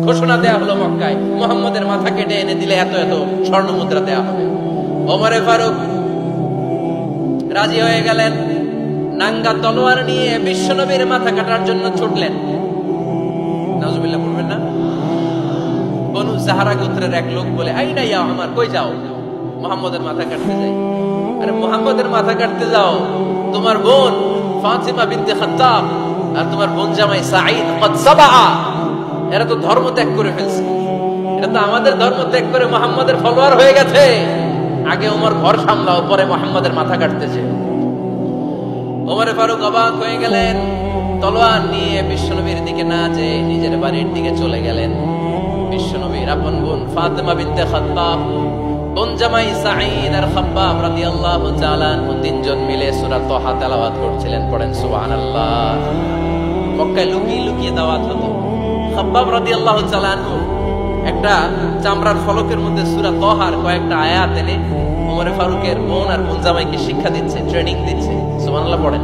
ঘোষণা দেয়া হলো মক্কায়, মুহাম্মদের মাথা কেটে এনে দিলে এত এত স্বর্ণ মুদ্রা দেয়া হবে। ওমরে ফারুক রাজি হয়ে গেলেন, নাঙ্গা তলোয়ার নিয়ে বিশ্বনবীর মাথা কাটার জন্য ছুটলেন। নাউজুবিল্লাহ বলবেন না? বনু জাহরা গোত্রের এক লোক বলে, আইনা ইয়া আমার, কই যাও? মুহাম্মদের মাথা কাটতে যাই। আরে মুহাম্মদের মাথা কাটতে যাও, তোমার বোন ফাতিমা বিনতে খাত্তাব আর তোমার বোন জামাই সাঈদ কদ সাবাআ, এরা তো ধর্ম ত্যাগ করে ফেলছে, এটা তো আমাদের ধর্ম ত্যাগ করে মুহাম্মদের ফলোয়ার হয়ে গেছে। আগে ওমর ঘর সামলাও, পরে মুহাম্মদের মাথা কাটতেছে। ওমরে ফারুক অবাক হয়ে গেলেন, তলোয়ার নিয়ে বিশ্বনবীর দিকে না যেয়ে নিজের বাড়ির দিকে চলে গেলেন। বিশ্বনবীর আপন বোন ফাতিমা বিনতে খাত্তাব, বোন জামাই সাঈদ আর খাব্বাব রাদিয়াল্লাহু তাআলা আনহু তিনজন মিলে সূরা তাহা তেলাওয়াত করছিলেন। পড়েন সুবহানাল্লাহ। মক্কায় লুকিয়ে লুকিয়ে দাওয়াত হতো। খাব্বাব রাদিয়াল্লাহু তাআলা আনহু একটা চামড়ার ফলকের মধ্যে সূরা তাহার কয়েকটা আয়াত এনে ওমরে ফারুকের বোন আর বোন জামাইকে শিক্ষা দিচ্ছে, ট্রেনিং দিচ্ছে। সুবহানাল্লাহ পড়েন।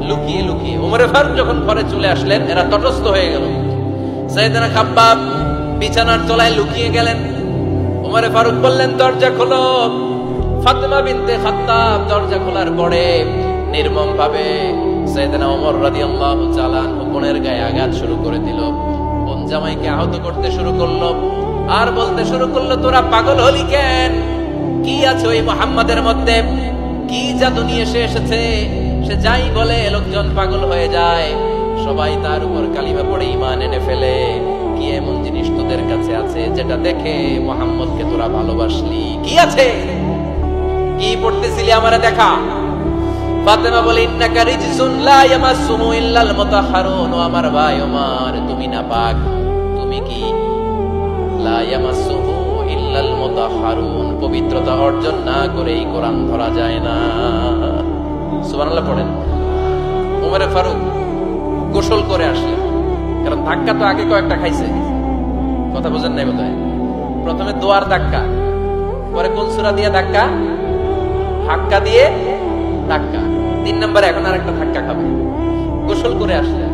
লুকিয়ে লুকিয়ে ওমরে ফারুক যখন ঘরে চলে আসলেন, এরা তটস্থ হয়ে গেল। সাইয়েদনা খাব্বাব বিছানার তলায় লুকিয়ে গেলেন। ওমরে ফারুক বললেন, দরজা খোলো। ফাতিমা বিনতে খাত্তাব দরজা খোলার পরে নির্মম ভাবে সাইয়েদনা ওমর রাদিয়াল্লাহু তাআলা আনহু বোনের গায়ে আঘাত শুরু করে দিল। বোন জামাইকে আহত করতে শুরু করলো আর বলতে শুরু করলো, তোরা পাগল হলি কেন? কি আছে ওই মুহাম্মাদের মধ্যে? কি জাদু নিয়ে সে এসেছে? সে যাই বলে লোকজন পাগল হয়ে যায়, সবাই তার উপর কালিমা পড়ে ঈমান এনে ফেলে। কি এমন জিনিস তোদের কাছে আছে যেটা দেখে মুহাম্মদকে তোরা ভালোবাসলি? কি আছে? কি পড়তেছিলি আমারে দেখা। ফাতেমা বলে, ইন্নাকা রিজসুন লা ইয়ামাসসুহু ইল্লাল মুতাহহারুন। ও আমার ভাই ওমর, তুমি নাপাক। তুমি কি? লা ইয়ামাসসুহু ইল্লাল মুতাহহারুন, পবিত্রতা অর্জন না করে এই কোরআন ধরা যায় না। সুবহানাল্লাহ পড়েন। ওমরে ফারুক গোসল করে আসলেন, কারণ ধাক্কা তো আগে কয়েকটা খাইছে। কথা বুঝেন নাই বোধহয়? প্রথমে দোয়ার ধাক্কা, পরে কোন সূরা দিয়ে ধাক্কা? হাক্কা দিয়ে ধাক্কা। 3 নম্বরে এখন আরেকটা ধাক্কা খাবে। গোসল করে আসলেন।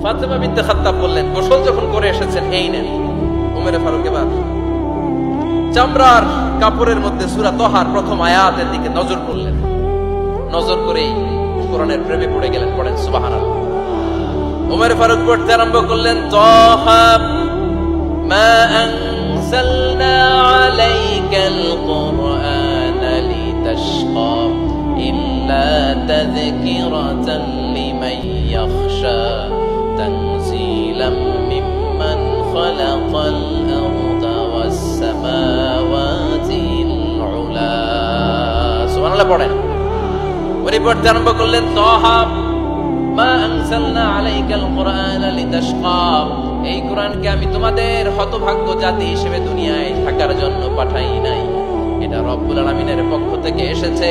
ফাতিমা বিনতে খাত্তাব বললেন, গোসল যখন করে এসেছেন, এই নেন। ওমরে ফারুক এবার চামড়ার কাপড়ের মধ্যে সূরা তাহার প্রথম আয়াতের দিকে নজর করলেন। নজর করেই কোরআনের প্রেমে পড়ে গেলেন। পড়েন সুবহানাল্লাহ। ওমর ফারুক পড়তে আরম্ভ করলেন, তাহা মা আনজালনা আলাইকাল কুরআনা লিতাশকা ইল্লা তাযকিরাতান লিমান ইয়াখশা তানজিলাম মিম্মান খালাকাল আরদা ওয়াস সামাওয়াতিল উলা। সুবহানাল্লাহ পড়েন। উনি পড়তে আরম্ভ করলেন, তাহা মা আনজালনা আলাইকাল কুরআনা লিতাশকা, এই কোরআনকে আমি তোমাদের হতভাগ্য জাতি হিসেবে দুনিয়ায় থাকার জন্য পাঠাই নাই। এটা রব্বুল আলামিনের পক্ষ থেকে এসেছে।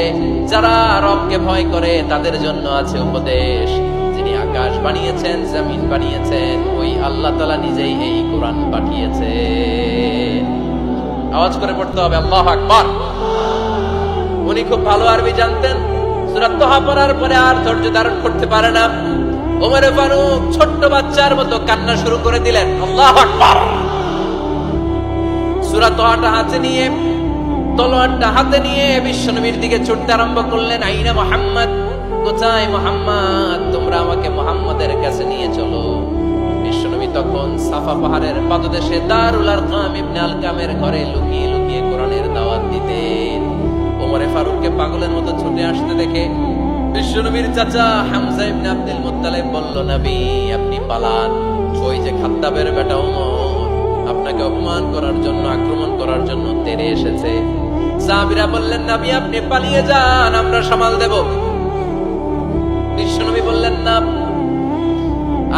যারা রবকে ভয় করে তাদের জন্য আছে উপদেশ। যিনি আকাশ বানিয়েছেন, জমিন বানিয়েছেন, ওই আল্লাহ তাআলা নিজেই এই কোরআন পাঠিয়েছেন। আওয়াজ করে পড়তে হবে, আল্লাহু আকবার। উনি খুব ভালো আরবি জানতেন। সূরা তাহা পড়ার পরে আর ধৈর্য ধারণ করতে পারে না। ওমর ফারুক ছোট্ট বাচ্চার মতো কান্না শুরু করে দিলেন। আল্লাহু আকবার। সূরা তাহাটা হাতে নিয়ে, তলোয়ারটা হাতে নিয়ে বিশ্বনবীর দিকে ছুটতে আরম্ভ করলেন। আইনা মুহাম্মদ, কোথায় মুহাম্মদ? তোমরা আমাকে মুহাম্মদের কাছে নিয়ে চলো। বিশ্বনবী তখন সাফা পাহাড়ের পাদদেশে দারুল আরকাম ইবনে আলকামের ঘরে লুকিয়ে লুকিয়ে কোরআনের দাওয়াত দিতেন। ওমরে ফারুককে পাগলের মতো ছুটে আসতে দেখে বিশ্বনবীর চাচা হামজা ইবনে আব্দুল মুত্তালিব বলল, নবী আপনি পালান। ওই যে খাত্তাবের বেটা ওমর আপনাকে অপমান করার জন্য, আক্রমণ করার জন্য তেড়ে এসেছে। সাহাবীরা বললেন, নবী আপনি পালিয়ে যান, আমরা সামাল দেব। বিশ্বনবী বললেন, না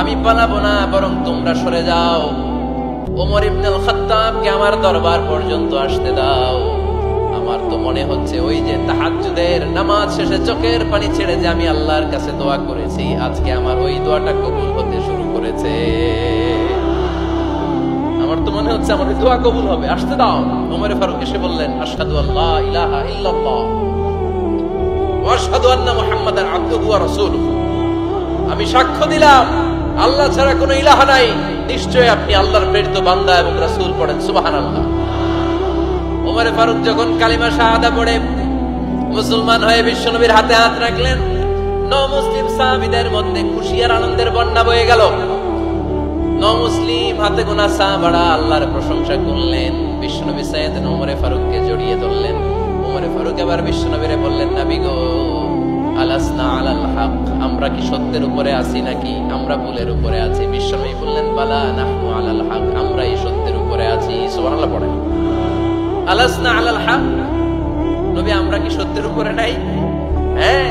আমি পালাবো না, বরং তোমরা সরে যাও। ওমর ইবনে আল খাত্তাবকে আমার দরবার পর্যন্ত আসতে দাও। আমার তো মনে হচ্ছে ওই যে তাহাজ্জুদের নামাজ শেষে চোখের পানি ছেড়ে যে আমি আল্লাহর কাছে দোয়া করেছি, আজকে আমার ওই দোয়াটা কবুল হতে শুরু করেছে। আমার তো মনে হচ্ছে আমার দোয়া কবুল হবে, আসতে দাও। ওমর ফারুক এসে বললেন, আশহাদু আল্লা ইলাহা ইল্লাল্লাহ ওয়া আশহাদু আন্না মুহাম্মাদান আবদুহু ওয়া রাসূলুহু। আমি সাক্ষ্য দিলাম আল্লাহ ছাড়া কোনো ইলাহ নাই, নিশ্চয় আপনি আল্লাহর প্রেরিত বান্দা এবং রাসূল। পড়েন সুবহানাল্লাহ। ওমর ফারুক যখন কালিমা শাহাদা পড়ে মুসলমান হয়ে বিশ্বনবীর হাতে হাত রাখলেন, মুসলিম সাহাবীদের মধ্যে খুশি আর আনন্দের বন্যা বয়ে গেল। মুসলিম হাতে গোনা সাহাবারা আল্লাহর প্রশংসা করলেন। বিশ্বনবী সাইয়েদনা ওমর ফারুককে জড়িয়ে ধরলেন। ওমর ফারুক আবার বিশ্বনবীরে বললেন, নবী গো, আলাসনা আলাল হক, আমরা কি সত্যের উপরে আছি নাকি আমরা ভুলের উপরে আছি? বিশ্বনবী বললেন, বালা নাহনু আলাল হক, আমরা এই সত্যের উপরে আছি। সুবহানাল্লাহ পড়েন। আলাসনা আলাল হক, নবী আমরা কি সত্যের উপরে নাই? হ্যাঁ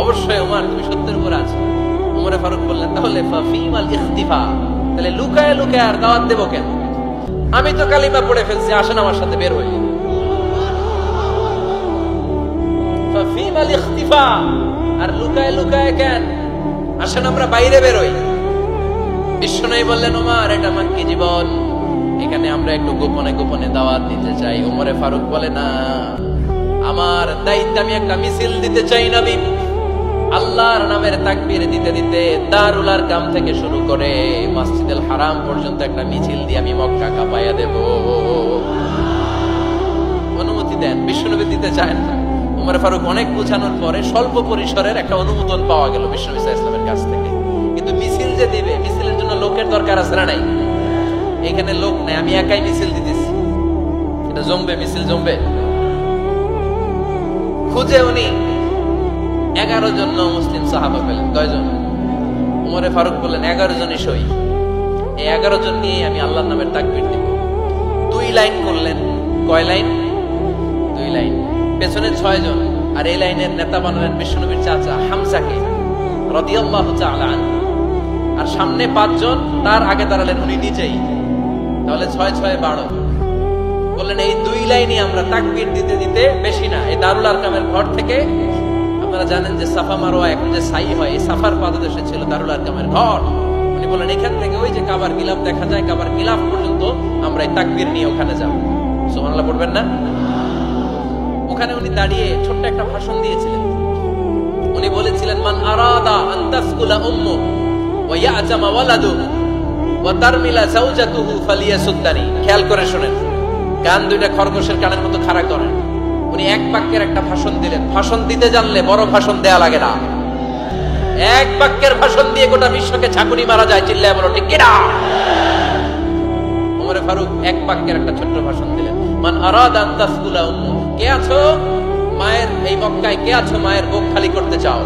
অবশ্যই ওমর, তুমি সত্যের উপরে আছো। ওমর ফারুক বললেন, তাহলে ফাফিমাল ইখতিফা, তাহলে লুকায় লুকায় আর দাওয়াত দেব কেন? আমি তো কালিমা পড়ে ফেলছি, আসেন আমার সাথে বের হই। ফাফিমাল ইখতিফা, আর লুকায় লুকায় কেন? আসেন আমরা বাইরে বের হই। বিশ্বনবী বললেন, ওমর এটা মাক্কি জীবন, এখানে আমরা একটু গোপনে গোপনে দাওয়াত দিতে চাই। ওমর ফারুক বলে, না, আমার দায়িত্ব, আমি একটা মিছিল দিতে চাই নবী। আল্লাহর নামের তাকবীর দিতে দিতে দারুল আরকাম থেকে শুরু করে মসজিদুল হারাম পর্যন্ত একটা মিছিল দিয়ে আমি মক্কা কাঁপাইয়া দেব। অনুমতি দেন। বিশ্বনবী দিতে চায় না। ওমর ফারুক অনেক বোঝানোর পরে স্বল্প পরিসরের একটা অনুমোদন পাওয়া গেল বিশ্বনবী সাল্লাল্লাহু আলাইহি ওয়াসাল্লামের কাছ থেকে। কিন্তু মিছিল যে দিবে, মিছিলের জন্য লোকের দরকার আছে না নাই? এখানে লোক নাই, আমি একাই মিছিল দিতেছি। এটা জমবে, মিছিল জমবে। খুঁজে উনি 11 জন মুসলিম সাহাবা পেলেন। কয়জন? ওমর ফারুক বললেন, 11 জনই সই। এই 11 জন নিয়ে আমি আল্লাহর নামের তাকবীর দিব। 2 লাইন করলেন। কয় লাইন? 2 লাইন। পেছনে 6 জন, আর এই লাইনের নেতা বানালেন বিশ্বনবীর চাচা হামজাকে রাদিয়াল্লাহু তাআলা আনহু। আর সামনে 5 জন, তার আগে দাঁড়ালেন উনি নিজেই। তাহলে 6 6 12। বললেন, এই 2 লাইনই আমরা তাকবীর দিতে দিতে, বেশি না, এই দারুল আরকামের ঘর থেকে, আপনারা জানেন যে সাফা মারওয়া এখন যে সাই হয়, এই সাফার পাদদেশে ছিল দারুল আরকামের ঘর। উনি বলেন, এখান থেকে ওই যে কাবার গিলাফ দেখা যায়, কাবার গিলাফ পর্যন্ত আমরা এই তাকবীর নিয়ে ওখানে যাব। সুবহানাল্লাহ পড়বেন না? ওখানে উনি দাঁড়িয়ে ছোট্ট একটা ভাষণ দিয়েছিলেন। উনি বলেছিলেন, মান আরাদা আন তাসকুলা উম্মু ওয়া ইয়াজামা ওয়ালাদুহু ওয়া তারমিলা যাওজাতুহু ফালিয়াসুদ্দানি। খেয়াল করে শুনেন, কান দুইটা খরগোশের কানের মতো খাড়া করেন। উনি এক বাক্যের একটা ভাষণ দিলেন। ভাষণ দিতে জানলে বড় ভাষণ দেয়া লাগে না। এক বাক্যের ভাষণ দিয়ে গোটা বিশ্বকে ঝাঁকুনি মারা যায়। চিল্লায় বলো ঠিক কিনা? ওমর ফারুক এক বাক্যের একটা ছোট্ট ভাষণ দিলেন। মান আরাদা আন তাসকুলা উম্মু, কে আছো মায়ের এই মক্কায়, কে আছো মায়ের বুক খালি করতে চাও?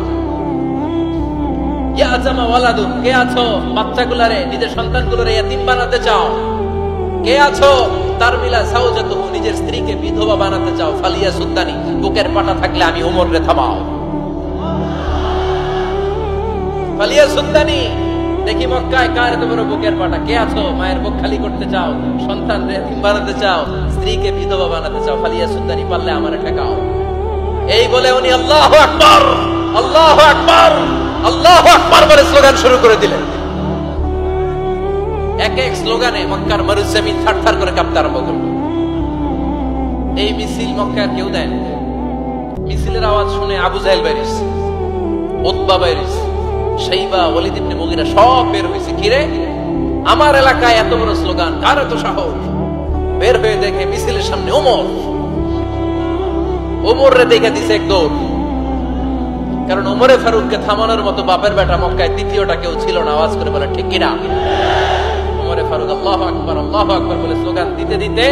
ইয়াজামা ওয়ালাদু, কে আছো বাচ্চাগুলারে, নিজের সন্তানগুলোরে ইয়াতীম বানাতে চাও? কে আছো তারমিলা যাওজাতুহু, নিজের স্ত্রীকে বিধবা বানাতে চাও? ফালিয়াসুদ্দানি, বুকের পাটা থাকলে আমি ওমররে থামাও। ফালিয়াসুদ্দানি, দেখি মক্কায় কার এত বড় বুকের পাটা। কে আছো মায়ের বুক খালি করতে চাও, সন্তানরে ইয়াতীম বানাতে চাও, স্ত্রীকে বিধবা বানাতে চাও? ফালিয়াসুদ্দানি, পারলে আমারে ঠেকাও। এই বলে উনি আল্লাহু আকবার, আল্লাহু আকবার, আল্লাহু আকবার বলে স্লোগান শুরু করে দিলেন। এক এক স্লোগানে মক্কার মরুজমিন থারথার করে কাঁপতে আরম্ভ করল। এই মিছিল মক্কার কেউ দেয় না। মিছিলের আওয়াজ শুনে আবু জাহেল বাইরিস, উতবা বাইরিস, শাইবা, ওয়ালিদ ইবনে মুগীরা সব বের হয়েছে। কিরে, আমার এলাকায় এত বড় স্লোগান, কার এত সাহস? বের হয়ে দেখে মিছিলের সামনে ওমর। ওমরে দেখে দিছে এক দৌড়। কারণ ওমরে ফারুককে থামানোর মতো বাপের বেটা মক্কায় তৃতীয়টা কেউ ছিল না। আওয়াজ করে বলে ঠিক কিনা? ওমরে ফারুক আল্লাহু আকবার, আল্লাহু আকবার বলে স্লোগান দিতে দিতে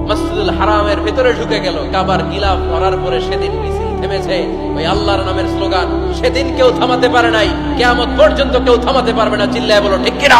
মসজিদুল হারামের ভিতরে ঢুকে গেল। কাবার গিলাফ ধরার পরে সেদিন মিছিল থেমেছে। ওই আল্লাহর নামের স্লোগান সেদিন কেউ থামাতে পারে নাই, কিয়ামত পর্যন্ত কেউ থামাতে পারবে না। চিল্লায় বলো ঠিক কিনা?